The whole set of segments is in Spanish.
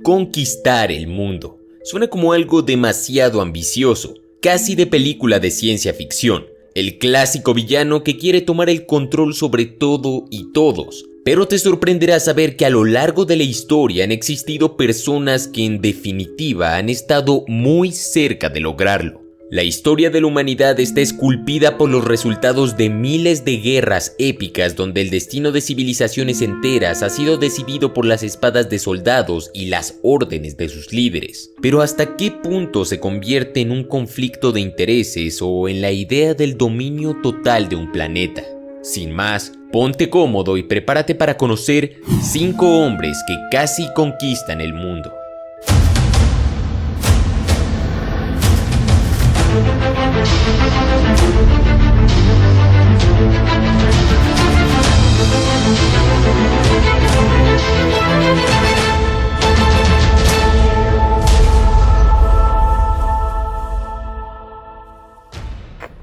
Conquistar el mundo. Suena como algo demasiado ambicioso, casi de película de ciencia ficción. El clásico villano que quiere tomar el control sobre todo y todos. Pero te sorprenderá saber que a lo largo de la historia han existido personas que en definitiva han estado muy cerca de lograrlo. La historia de la humanidad está esculpida por los resultados de miles de guerras épicas donde el destino de civilizaciones enteras ha sido decidido por las espadas de soldados y las órdenes de sus líderes. Pero ¿hasta qué punto se convierte en un conflicto de intereses o en la idea del dominio total de un planeta? Sin más, ponte cómodo y prepárate para conocer 5 hombres que casi conquistan el mundo.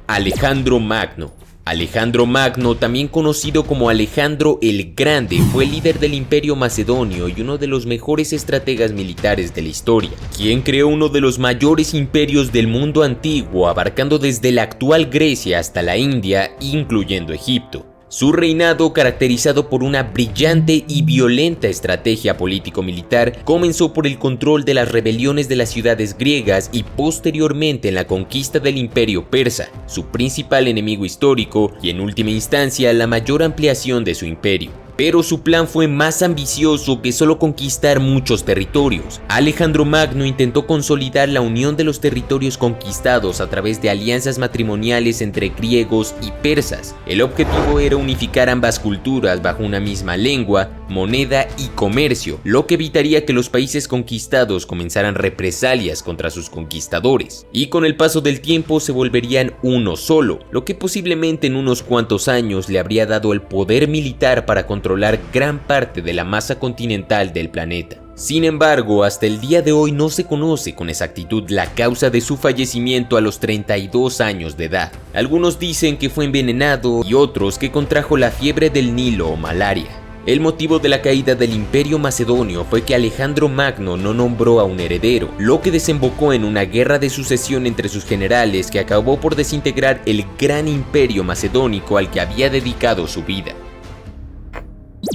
Alejandro Magno. Alejandro Magno, también conocido como Alejandro el Grande, fue el líder del Imperio Macedonio y uno de los mejores estrategas militares de la historia, quien creó uno de los mayores imperios del mundo antiguo, abarcando desde la actual Grecia hasta la India, incluyendo Egipto. Su reinado, caracterizado por una brillante y violenta estrategia político-militar, comenzó por el control de las rebeliones de las ciudades griegas y posteriormente en la conquista del Imperio Persa, su principal enemigo histórico y en última instancia la mayor ampliación de su imperio. Pero su plan fue más ambicioso que solo conquistar muchos territorios. Alejandro Magno intentó consolidar la unión de los territorios conquistados a través de alianzas matrimoniales entre griegos y persas. El objetivo era unificar ambas culturas bajo una misma lengua, moneda y comercio, lo que evitaría que los países conquistados comenzaran represalias contra sus conquistadores. Y con el paso del tiempo se volverían uno solo, lo que posiblemente en unos cuantos años le habría dado el poder militar para controlar gran parte de la masa continental del planeta. Sin embargo, hasta el día de hoy no se conoce con exactitud la causa de su fallecimiento a los 32 años de edad. Algunos dicen que fue envenenado y otros que contrajo la fiebre del Nilo o malaria. El motivo de la caída del Imperio Macedonio fue que Alejandro Magno no nombró a un heredero, lo que desembocó en una guerra de sucesión entre sus generales que acabó por desintegrar el gran imperio macedónico al que había dedicado su vida.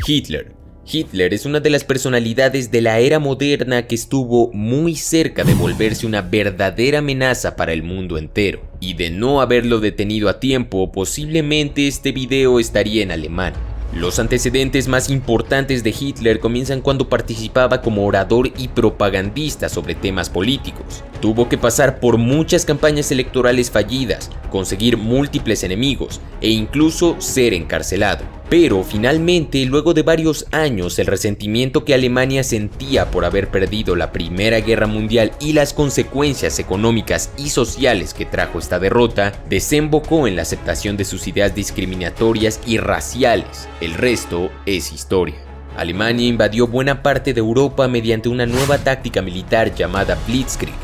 Hitler. Hitler es una de las personalidades de la era moderna que estuvo muy cerca de volverse una verdadera amenaza para el mundo entero. Y de no haberlo detenido a tiempo, posiblemente este video estaría en alemán. Los antecedentes más importantes de Hitler comienzan cuando participaba como orador y propagandista sobre temas políticos. Tuvo que pasar por muchas campañas electorales fallidas, conseguir múltiples enemigos e incluso ser encarcelado. Pero finalmente, luego de varios años, el resentimiento que Alemania sentía por haber perdido la Primera Guerra Mundial y las consecuencias económicas y sociales que trajo esta derrota, desembocó en la aceptación de sus ideas discriminatorias y raciales. El resto es historia. Alemania invadió buena parte de Europa mediante una nueva táctica militar llamada Blitzkrieg,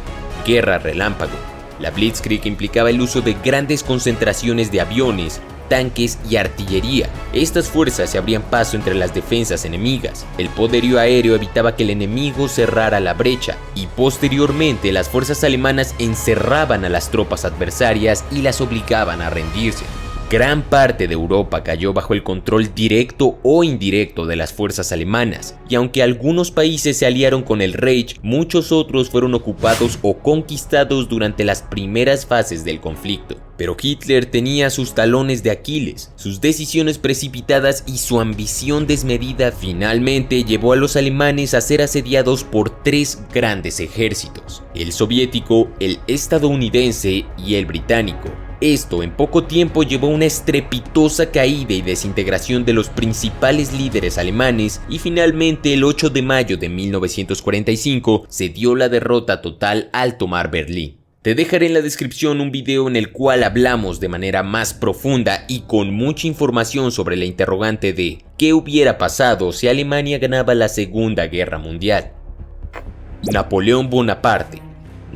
guerra relámpago. La Blitzkrieg implicaba el uso de grandes concentraciones de aviones, tanques y artillería. Estas fuerzas se abrían paso entre las defensas enemigas. El poderío aéreo evitaba que el enemigo cerrara la brecha y posteriormente las fuerzas alemanas encerraban a las tropas adversarias y las obligaban a rendirse. Gran parte de Europa cayó bajo el control directo o indirecto de las fuerzas alemanas, y aunque algunos países se aliaron con el Reich, muchos otros fueron ocupados o conquistados durante las primeras fases del conflicto. Pero Hitler tenía sus talones de Aquiles, sus decisiones precipitadas y su ambición desmedida finalmente llevó a los alemanes a ser asediados por 3 grandes ejércitos: el soviético, el estadounidense y el británico. Esto en poco tiempo llevó a una estrepitosa caída y desintegración de los principales líderes alemanes y finalmente el 8 de mayo de 1945 se dio la derrota total al tomar Berlín. Te dejaré en la descripción un video en el cual hablamos de manera más profunda y con mucha información sobre la interrogante de ¿qué hubiera pasado si Alemania ganaba la Segunda Guerra Mundial? Napoleón Bonaparte.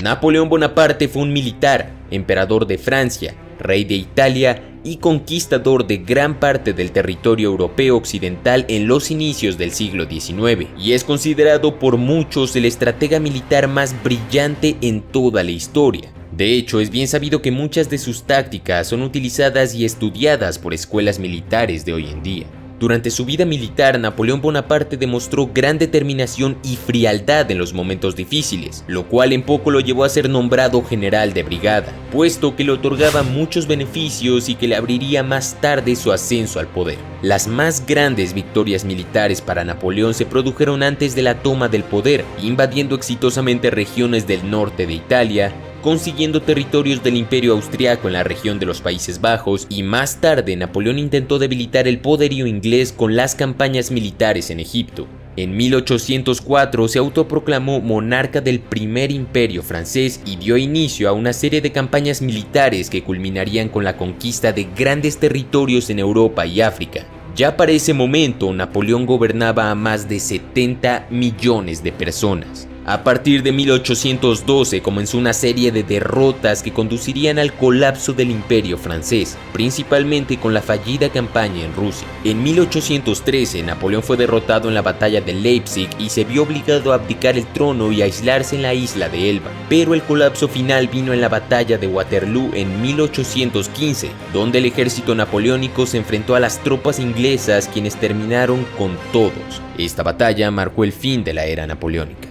Napoleón Bonaparte fue un militar, emperador de Francia, rey de Italia y conquistador de gran parte del territorio europeo occidental en los inicios del siglo XIX, y es considerado por muchos el estratega militar más brillante en toda la historia. De hecho, es bien sabido que muchas de sus tácticas son utilizadas y estudiadas por escuelas militares de hoy en día. Durante su vida militar, Napoleón Bonaparte demostró gran determinación y frialdad en los momentos difíciles, lo cual en poco lo llevó a ser nombrado general de brigada, puesto que le otorgaba muchos beneficios y que le abriría más tarde su ascenso al poder. Las más grandes victorias militares para Napoleón se produjeron antes de la toma del poder, invadiendo exitosamente regiones del norte de Italia, consiguiendo territorios del Imperio Austriaco en la región de los Países Bajos, y más tarde Napoleón intentó debilitar el poderío inglés con las campañas militares en Egipto. En 1804 se autoproclamó monarca del primer imperio francés y dio inicio a una serie de campañas militares que culminarían con la conquista de grandes territorios en Europa y África. Ya para ese momento, Napoleón gobernaba a más de 70 millones de personas. A partir de 1812 comenzó una serie de derrotas que conducirían al colapso del imperio francés, principalmente con la fallida campaña en Rusia. En 1813 Napoleón fue derrotado en la batalla de Leipzig y se vio obligado a abdicar el trono y a aislarse en la isla de Elba, pero el colapso final vino en la batalla de Waterloo en 1815, donde el ejército napoleónico se enfrentó a las tropas inglesas, quienes terminaron con todos. Esta batalla marcó el fin de la era napoleónica.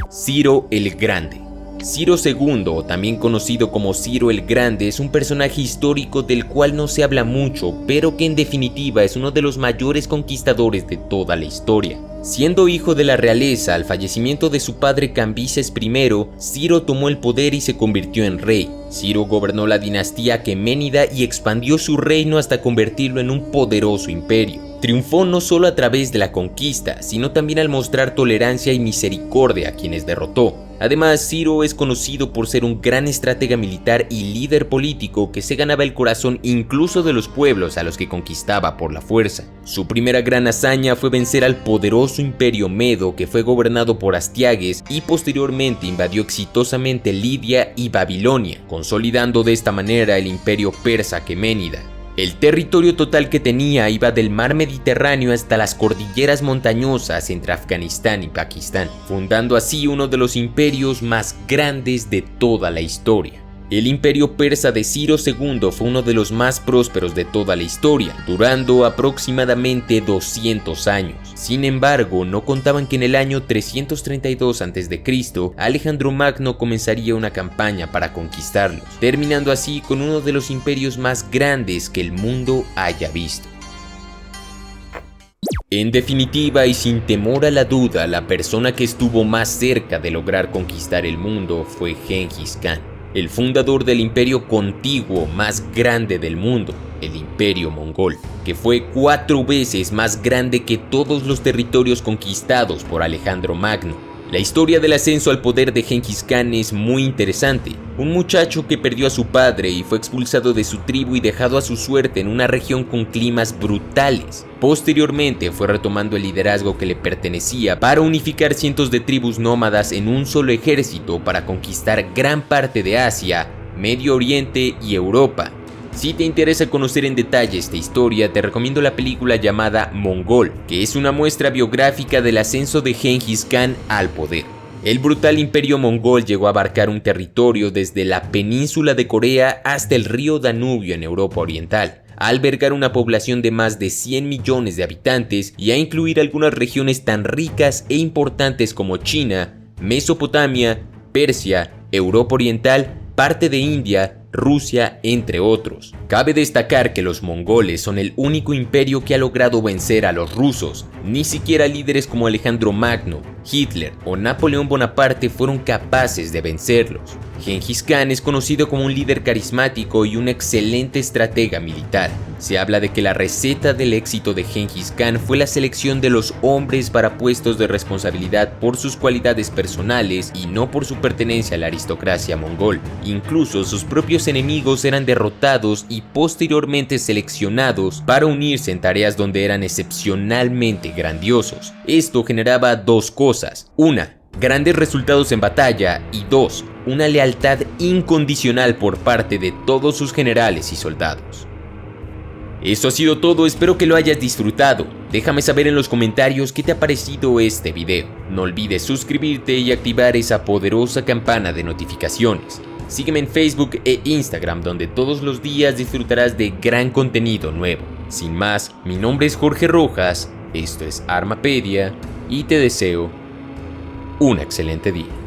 Ciro el Grande. Ciro II, o también conocido como Ciro el Grande, es un personaje histórico del cual no se habla mucho, pero que en definitiva es uno de los mayores conquistadores de toda la historia. Siendo hijo de la realeza, al fallecimiento de su padre Cambises I, Ciro tomó el poder y se convirtió en rey. Ciro gobernó la dinastía aqueménida y expandió su reino hasta convertirlo en un poderoso imperio. Triunfó no solo a través de la conquista, sino también al mostrar tolerancia y misericordia a quienes derrotó. Además, Ciro es conocido por ser un gran estratega militar y líder político que se ganaba el corazón incluso de los pueblos a los que conquistaba por la fuerza. Su primera gran hazaña fue vencer al poderoso imperio medo, que fue gobernado por Astiages, y posteriormente invadió exitosamente Lidia y Babilonia, consolidando de esta manera el imperio persa aqueménida. El territorio total que tenía iba del mar Mediterráneo hasta las cordilleras montañosas entre Afganistán y Pakistán, fundando así uno de los imperios más grandes de toda la historia. El imperio persa de Ciro II fue uno de los más prósperos de toda la historia, durando aproximadamente 200 años. Sin embargo, no contaban que en el año 332 a.C., Alejandro Magno comenzaría una campaña para conquistarlos, terminando así con uno de los imperios más grandes que el mundo haya visto. En definitiva y sin temor a la duda, la persona que estuvo más cerca de lograr conquistar el mundo fue Gengis Khan, el fundador del imperio contiguo más grande del mundo, el Imperio Mongol, que fue 4 veces más grande que todos los territorios conquistados por Alejandro Magno. La historia del ascenso al poder de Gengis Khan es muy interesante. Un muchacho que perdió a su padre y fue expulsado de su tribu y dejado a su suerte en una región con climas brutales. Posteriormente fue retomando el liderazgo que le pertenecía para unificar cientos de tribus nómadas en un solo ejército para conquistar gran parte de Asia, Medio Oriente y Europa. Si te interesa conocer en detalle esta historia, te recomiendo la película llamada Mongol, que es una muestra biográfica del ascenso de Gengis Khan al poder. El brutal imperio mongol llegó a abarcar un territorio desde la península de Corea hasta el río Danubio en Europa Oriental, a albergar una población de más de 100 millones de habitantes y a incluir algunas regiones tan ricas e importantes como China, Mesopotamia, Persia, Europa Oriental, parte de India, Rusia, entre otros. Cabe destacar que los mongoles son el único imperio que ha logrado vencer a los rusos. Ni siquiera líderes como Alejandro Magno, Hitler o Napoleón Bonaparte fueron capaces de vencerlos. Gengis Khan es conocido como un líder carismático y un excelente estratega militar. Se habla de que la receta del éxito de Gengis Khan fue la selección de los hombres para puestos de responsabilidad por sus cualidades personales y no por su pertenencia a la aristocracia mongol. Incluso sus propios enemigos eran derrotados y posteriormente seleccionados para unirse en tareas donde eran excepcionalmente grandiosos. Esto generaba 2 cosas: 1, grandes resultados en batalla, y 2, una lealtad incondicional por parte de todos sus generales y soldados. Esto ha sido todo, espero que lo hayas disfrutado. Déjame saber en los comentarios qué te ha parecido este video. No olvides suscribirte y activar esa poderosa campana de notificaciones. Sígueme en Facebook e Instagram, donde todos los días disfrutarás de gran contenido nuevo. Sin más, mi nombre es Jorge Rojas, esto es Armapedia y te deseo un excelente día.